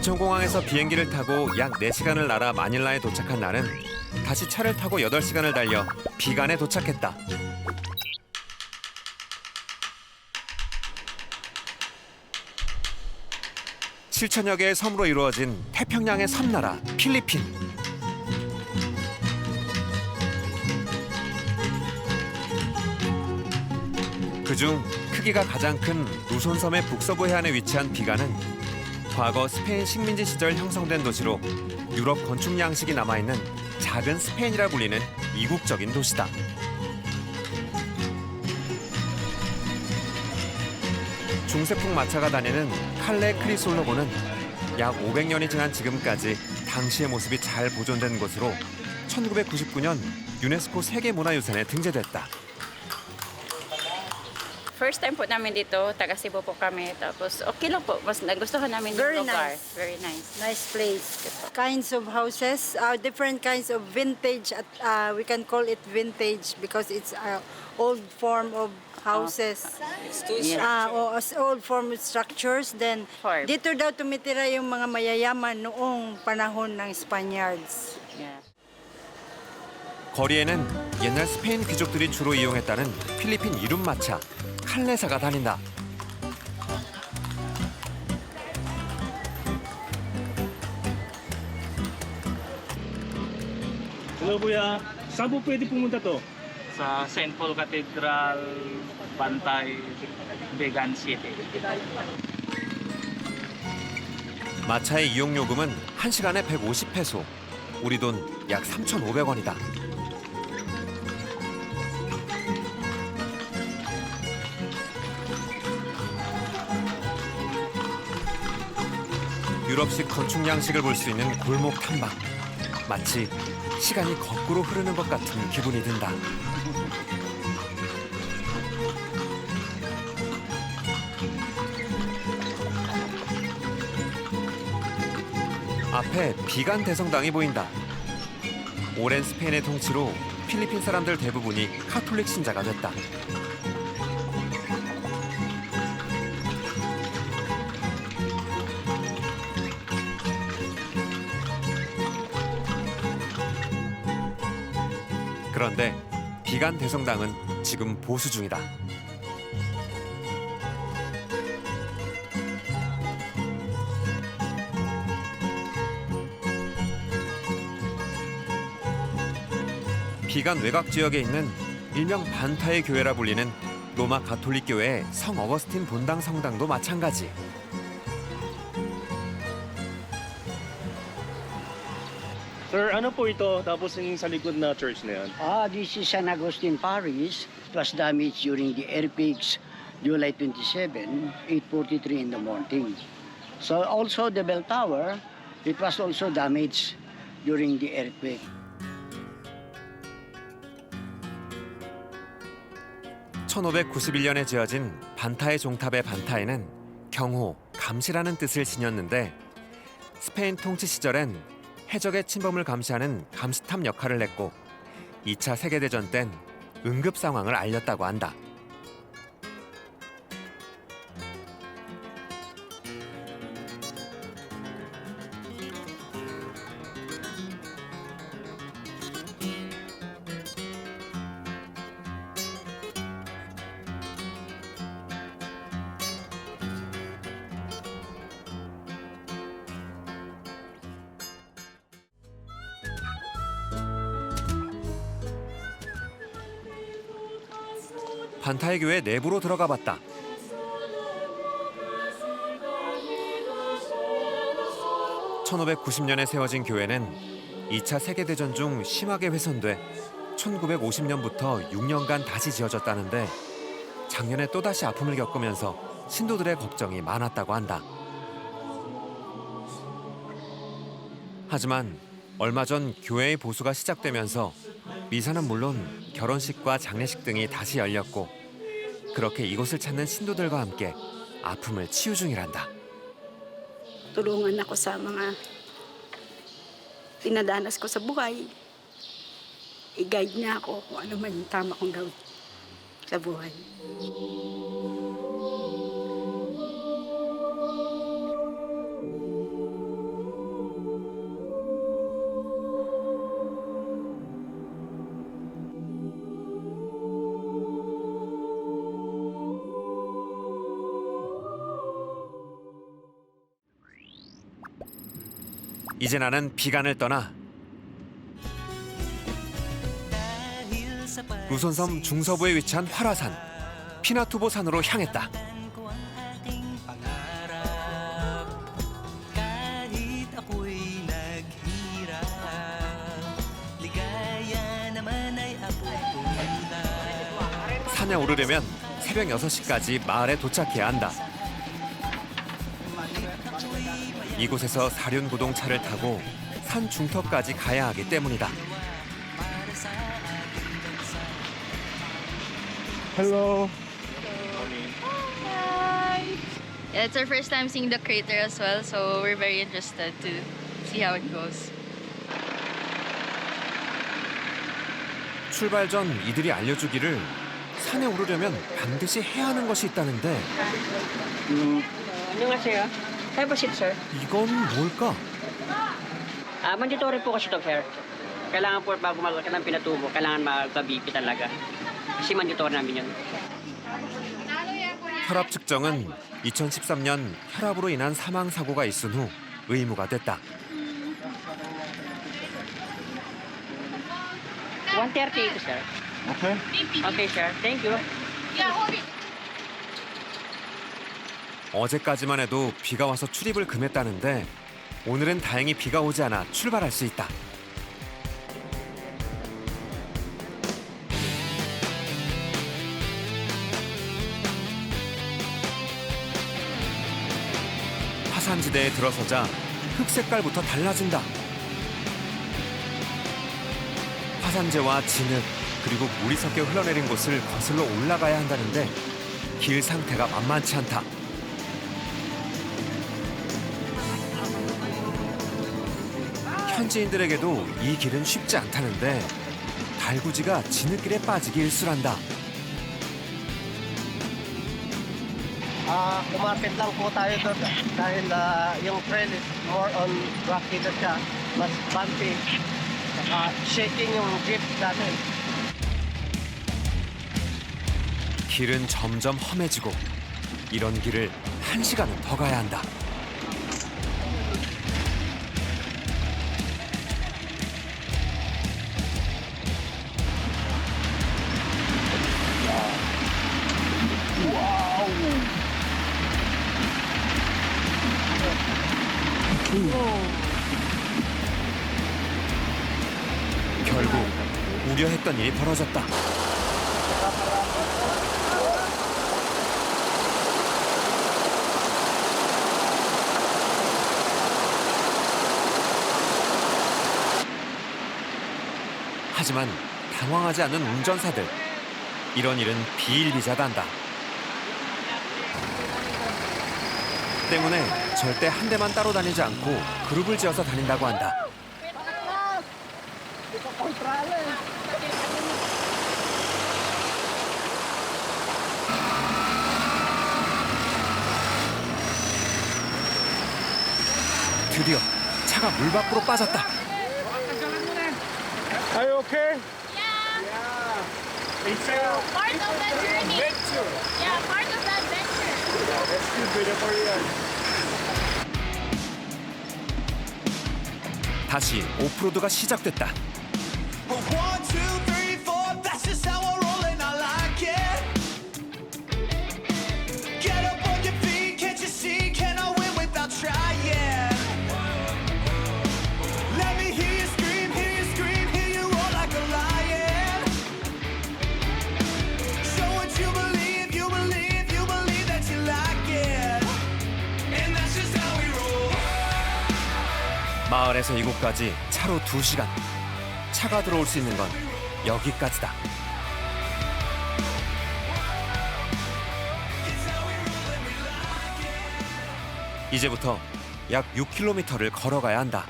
인천공항에서 비행기를 타고 약 4시간을 날아 마닐라에 도착한 나는 다시 차를 타고 8시간을 달려 비간에 도착했다. (7천여 개의 섬으로 이루어진 태평양의 섬나라 필리핀. 그중 크기가 가장 큰 루손섬의 북서부 해안에 위치한 비간은 과거 스페인 식민지 시절 형성된 도시로 유럽 건축 양식이 남아있는 작은 스페인이라 불리는 이국적인 도시다. 중세풍 마차가 다니는 칼레 크리솔로고는 약 500년이 지난 지금까지 당시의 모습이 잘 보존된 곳으로 1999년 유네스코 세계문화유산에 등재됐다. First time po namin dito, taga Cebu po kami. Tapos okay lang po, mas nagustuhan namin Very yung lugar. nice. Very nice. Nice place. Kinds of houses, different kinds of vintage. We can call it vintage because it's an old form of houses. Old form of structures. Then Farm. dito daw tumitira yung mga mayayaman noong panahon ng Spaniards. Yeah. 거리에는 옛날 스페인 귀족들이 주로 이용했다는 필리핀 이름마차 칼레사가 다닌다. Hello kuya, saan po pwede pumunta to? Sa St. Paul Cathedral, Bantay, Vegan City. 마차의 이용 요금은 1시간에 150페소, 우리 돈 약 3,500원이다. 유럽식 건축 양식을 볼 수 있는 골목 탐방. 마치 시간이 거꾸로 흐르는 것 같은 기분이 든다. 앞에 비간 대성당이 보인다. 오랜 스페인의 통치로 필리핀 사람들 대부분이 카톨릭 신자가 됐다. 그런데 비간 대성당은 지금 보수 중이다. 비간 외곽 지역에 있는 일명 반타의 교회라 불리는 로마 가톨릭 교회의 성 어거스틴 본당 성당도 마찬가지. Sir, ano po ito? Tapos yung sa likod na church na yan. This is San Agustin Parish. It was damaged during the earthquakes July 27, 8:43 in the morning. So also the bell tower, it was also damaged during the earthquake. (1591년에) 지어진 반타의 종탑의 반타에는 경호, 감시라는 뜻을 지녔는데 스페인 통치 시절엔 해적의 침범을 감시하는 감시탑 역할을 했고 2차 세계대전 땐 응급 상황을 알렸다고 한다. 반타의 교회 내부로 들어가 봤다. (1590년에) 세워진 교회는 2차 세계대전 중 심하게 훼손돼 1950년부터 6년간 다시 지어졌다는데 작년에 또다시 아픔을 겪으면서 신도들의 걱정이 많았다고 한다. 하지만 얼마 전 교회의 보수가 시작되면서 미사는 물론 결혼식과 장례식 등이 다시 열렸고 그렇게 이곳을 찾는 신도들과 함께 아픔을 치유 중이란다. Tulungan ako sa mga dinadanas ko sa buhay. I-guide niya ako kung ano man yung tama kong gawin sa buhay. 이제 나는 비간을 떠나 루선섬 중서부에 위치한 활화산 피나투보 산으로 향했다. 산에 오르려면 새벽 6시까지 마을에 도착해야 한다. 이곳에서 사륜구동차를 타고 산 중턱까지 가야 하기 때문이다. Hello. Yeah, it's our first time seeing the crater as well, so we're very interested to see how it goes. 출발 전 이들이 알려주기를 산에 오르려면 반드시 해야 하는 것이 있다는데 안녕하세요. Have a seat, sir. 이건 뭘까? Mandatory po kasi ito, sir. Kailangan po bago mag-akit ng pinatubo, kailangan magka-BP talaga. Kasi mandatory namin yun. 혈압 측정은 2013년 혈압으로 인한 사망 사고가 있은 후 의무가 됐다. 138, sir. Okay. Okay, sir. Thank you. 어제까지만 해도 비가 와서 출입을 금했다는데 오늘은 다행히 비가 오지 않아 출발할 수 있다. 화산지대에 들어서자 흙 색깔부터 달라진다. 화산재와 진흙 그리고 물이 섞여 흘러내린 곳을 거슬러 올라가야 한다는데 길 상태가 만만치 않다. 현지인들에게도 이 길은 쉽지 않다는데 달구지가 진흙길에 빠지기 일쑤란다. Kumapit lang po tayo doon dahil yung trail is more on rocky na siya, mas bumpy, shaking yung jeep natin. 길은 점점 험해지고 이런 길을 1시간은 더 가야 한다. 결국 우려했던 일이 벌어졌다. 하지만 당황하지 않는 운전사들. 이런 일은 비일비재하단다. 때문에 절대 한 대만 따로 다니지 않고 그룹을 지어서 다닌다고 한다. 드디어 차가 물 밖으로 빠졌다. Are you okay? Yeah. It's Part of that journey. adventure. Yeah, part of that adventure. Let's do it for you. 다시 오프로드가 시작됐다. 마을에서 이곳까지 차로 2시간. 차가 들어올 수 있는 건 여기까지다. 이제부터 약 6km를 걸어가야 한다.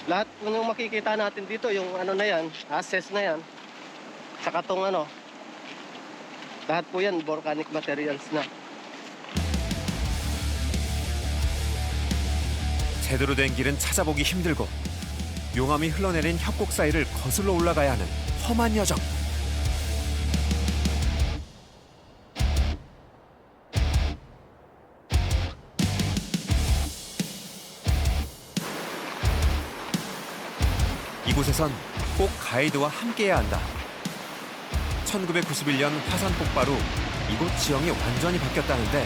Lahat ng makikita natin dito, yung ano na yan, access na yan, saka tong ano, lahat po yan, volcanic materials na. 제대로 된 길은 찾아보기 힘들고 용암이 흘러내린 협곡 사이를 거슬러 올라가야 하는 험한 여정. 이곳에선 꼭 가이드와 함께해야 한다. 1991년 화산 폭발 후 이곳 지형이 완전히 바뀌었다는데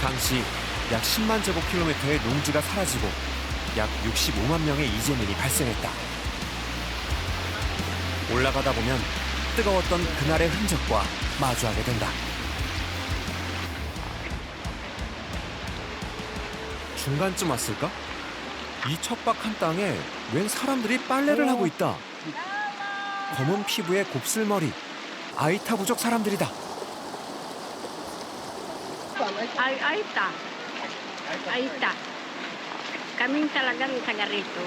당시 약 10만 제곱킬로미터의 농지가 사라지고 약 65만 명의 이재민이 발생했다. 올라가다 보면 뜨거웠던 그날의 흔적과 마주하게 된다. 중간쯤 왔을까? 이 척박한 땅에 웬 사람들이 빨래를 하고 있다. 검은 피부에 곱슬머리, 아이타 부족 사람들이다. Aita. Kaming talagang taga rito.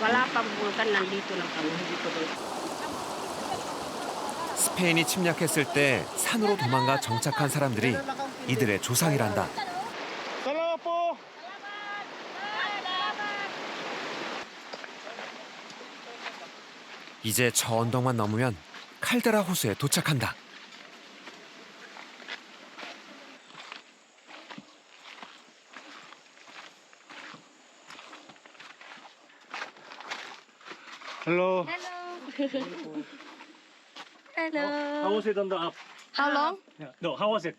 Wala pang bulkan, nandito lang kami. 스페인이 침략했을 때 산으로 도망가 정착한 사람들이 이들의 조상이란다. Salamat po! 이제 저 언덕만 넘으면 칼데라 호수에 도착한다. Hello. Hello. Hello. How was it on the up? How long? Yeah. No, how was it?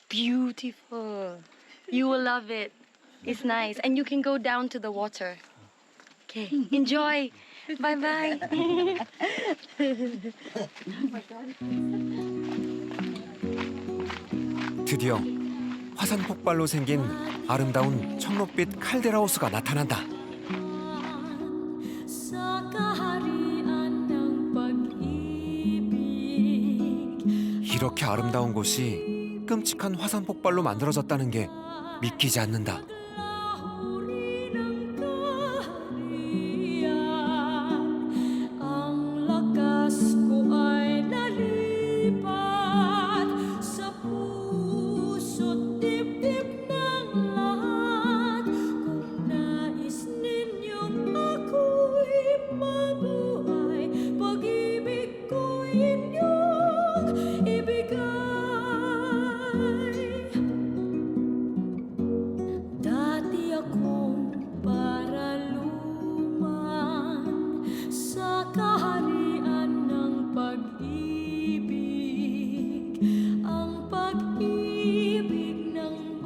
Beautiful. You will love it. It's nice. And you can go down to the water. Okay. Enjoy. Bye-bye. 드디어 화산 폭발로 생긴 아름다운 청록빛 칼데라 호수가 나타난다. 이렇게 아름다운 곳이 끔찍한 화산 폭발로 만들어졌다는 게 믿기지 않는다.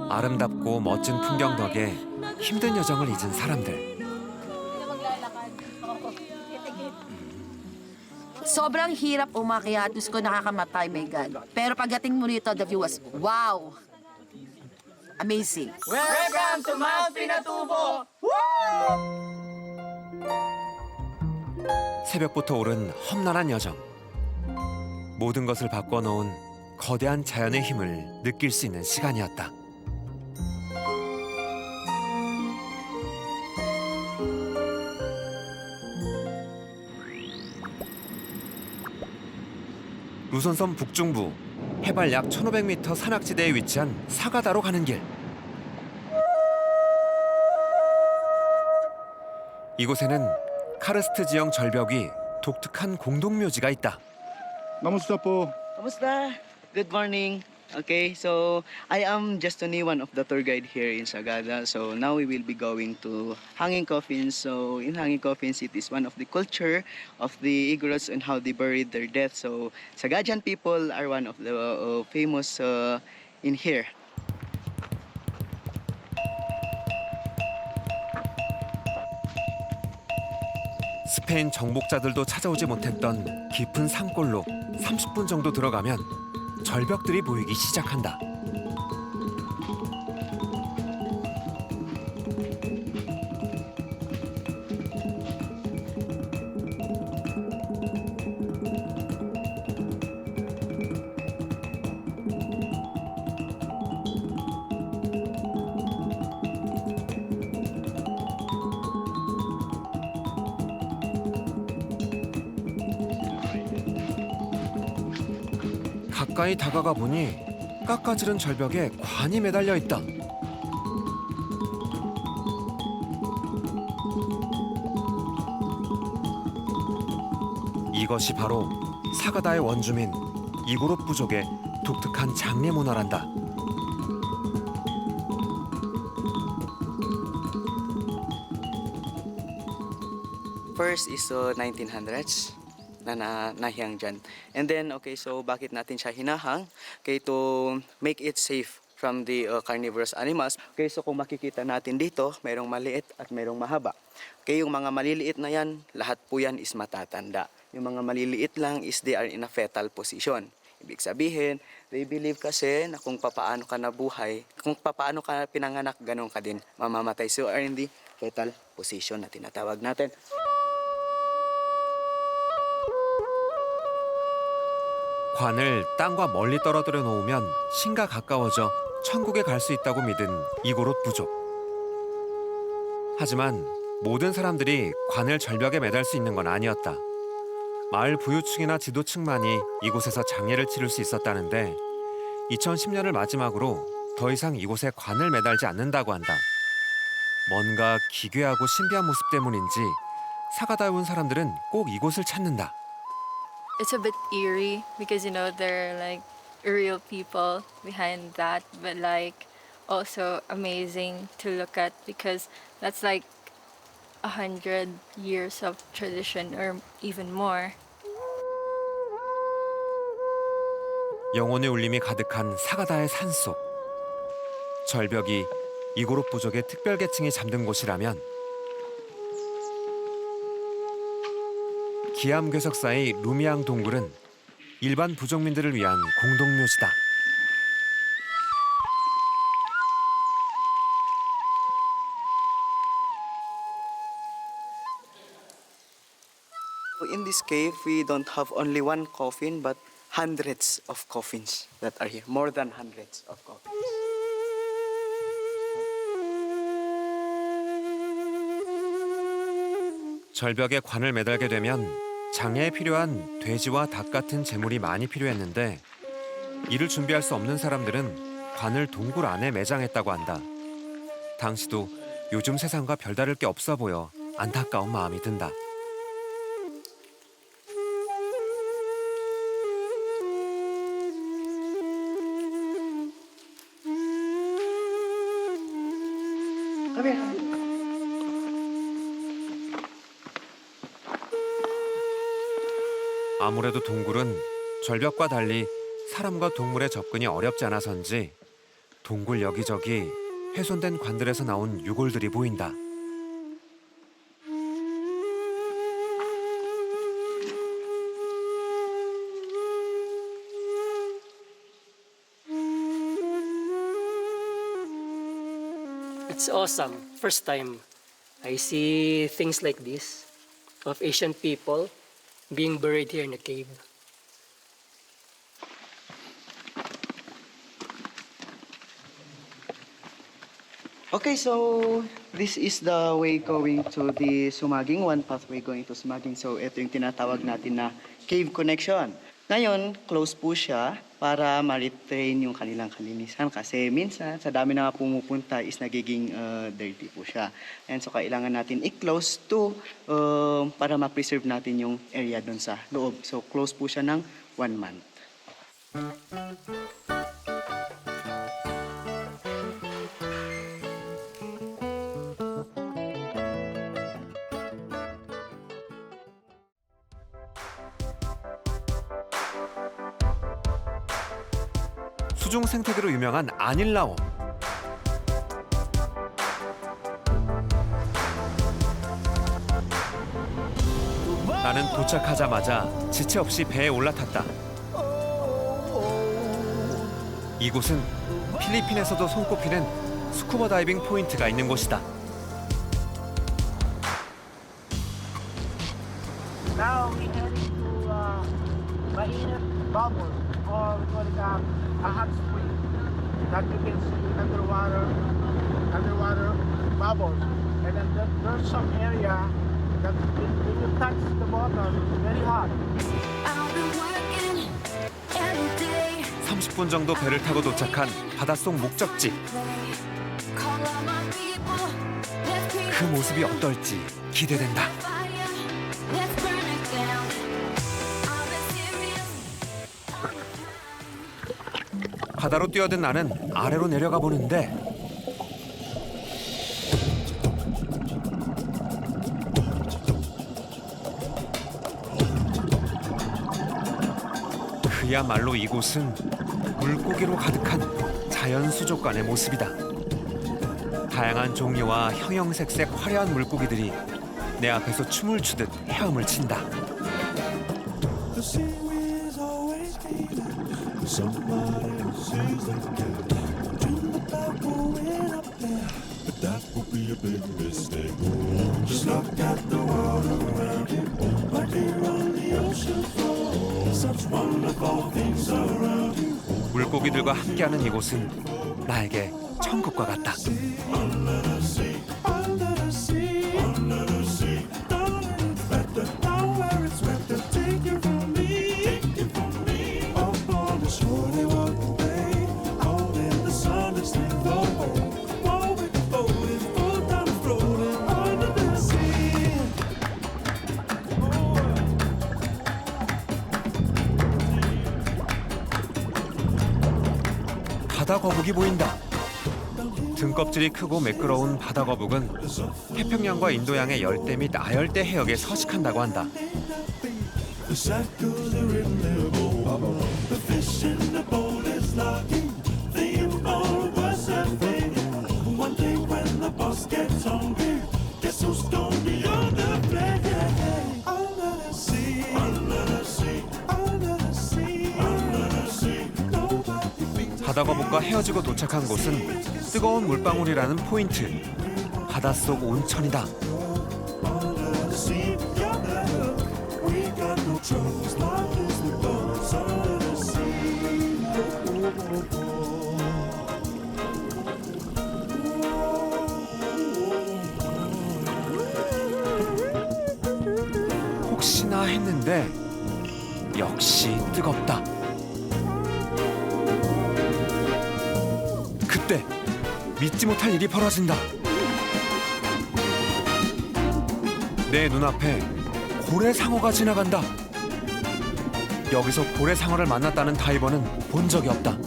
아름답고 멋진 풍경 덕에 힘든 여정을 잊은 사람들. Sobrang hirap umakyat. Diyos ko, nakakamatay, my God. Pero pagdating mo rito, the view was, wow! Amazing. Welcome to Mount Pinatubo! 새벽부터 오른 험난한 여정. 모든 것을 바꿔놓은 거대한 자연의 힘을 느낄 수 있는 시간이었다. 루선섬 북중부 해발 약 1500m 산악지대에 위치한 사가다로 가는 길. 이곳에는 카르스트 지형 절벽 위 독특한 공동묘지가 있다. Namusta po? Kamusta? Good morning. Okay, so I am Justini, one of the tour guide here in Sagada. So now we will be going to Hanging Coffins. So in Hanging Coffins, it is one of the culture of the Igorots and how they buried their death. So Sagadian people are one of the famous in here. 스페인 정복자들도 찾아오지 못했던 깊은 산골로 30분 정도 들어가면 절벽들이 보이기 시작한다. 가까이 다가가 보니 깎아지른 절벽에 관이 매달려 있다. 이것이 바로 사가다의 원주민 이고롯 부족의 독특한 장례 문화란다. first is 1900s na nahiyang dyan. And then, okay, so bakit natin siya hinahang? Okay, to make it safe from the carnivorous animals. Okay, so kung makikita natin dito, mayroong maliit at mayroong mahaba. Okay, yung mga maliliit na yan, lahat po yan is matatanda. Yung mga maliliit lang is they are in a fetal position. Ibig sabihin, they believe kasi na kung papaano ka nabuhay, kung papaano ka pinanganak, ganun ka din mamamatay. So are in the fetal position na tinatawag natin. 관을 땅과 멀리 떨어뜨려 놓으면 신과 가까워져 천국에 갈 수 있다고 믿은 이고롯 부족. 하지만 모든 사람들이 관을 절벽에 매달 수 있는 건 아니었다. 마을 부유층이나 지도층만이 이곳에서 장례를 치를 수 있었다는데 2010년을 마지막으로 더 이상 이곳에 관을 매달지 않는다고 한다. 뭔가 기괴하고 신비한 모습 때문인지 사가다에 온 사람들은 꼭 이곳을 찾는다. It's a bit eerie because, you know, there are like real people behind that, but like also amazing to look at because that's like 100 years of tradition or even more. 영혼의 울림이 가득한 사가다의 산속. 절벽이 이고롯 부족의 특별 계층이 잠든 곳이라면 기암괴석사의 루미앙 동굴은 일반 부족민들을 위한 공동묘지다. In this cave, we don't have only one coffin, but hundreds of coffins that are here. More than hundreds of coffins. 절벽에 관을 매달게 되면 장례에 필요한 돼지와 닭 같은 재물이 많이 필요했는데 이를 준비할 수 없는 사람들은 관을 동굴 안에 매장했다고 한다. 당시도 요즘 세상과 별다를 게 없어 보여 안타까운 마음이 든다. 아무래도 동굴은 절벽과 달리 사람과 동물의 접근이 어렵지 않아서인지 동굴 여기저기 훼손된 관들에서 나온 유골들이 보인다. It's awesome. First time I see things like this of Asian people being buried here in a cave. Okay, so this is the way going to the Sumaging, one pathway going to Sumaging. So ito yung tinatawag natin na cave connection. Ngayon, close po siya para ma-retrain yung kanilang kalinisan kasi minsan sa dami na pumupunta is nagiging dirty po siya. And so kailangan natin i-close to para ma-preserve natin yung area doon sa loob. So close po siya ng 1 month. 수중 생태계로 유명한 아닐라오. 나는 도착하자마자 지체 없이 배에 올라탔다. 이곳은 필리핀에서도 손꼽히는 스쿠버 다이빙 포인트가 있는 곳이다. Now we heading to Mainit Bubbles, or we call it a hot spring that you can see underwater bubbles. And then there's some area that when you touch the bottom, it's very hot. 30분 정도 배를 타고 도착한 바닷속 목적지. 그 모습이 어떨지 기대된다. 바다로 뛰어든 나는 아래로 내려가 보는데 그야말로 이곳은 물고기로 가득한 자연 수족관의 모습이다. 다양한 종류와 형형색색 화려한 물고기들이 내 앞에서 춤을 추듯 헤엄을 친다. 물고기들과 함께하는 이곳은 나에게 천국과 같다. 바다 거북이 보인다. 등껍질이 크고 매끄러운 바다 거북은 태평양과 인도양의 열대 및 아열대 해역에 서식한다고 한다. 바다거북과 헤어지고 도착한 곳은 뜨거운 물방울이라는 포인트. 바닷속 온천이다. 혹시나 했는데 역시 뜨겁다. 그때 믿지 못할 일이 벌어진다. 내 눈앞에 고래상어가 지나간다. 여기서 고래상어를 만났다는 다이버는 본 적이 없다.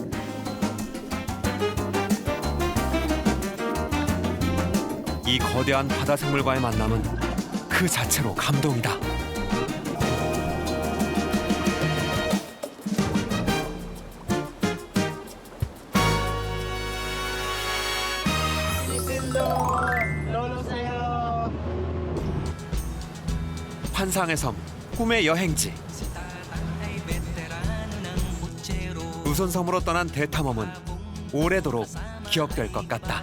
이 거대한 바다 생물과의 만남은 그 자체로 감동이다. 환상의 섬, 꿈의 여행지. 우선섬으로 떠난 대탐험은 오래도록 기억될 것 같다.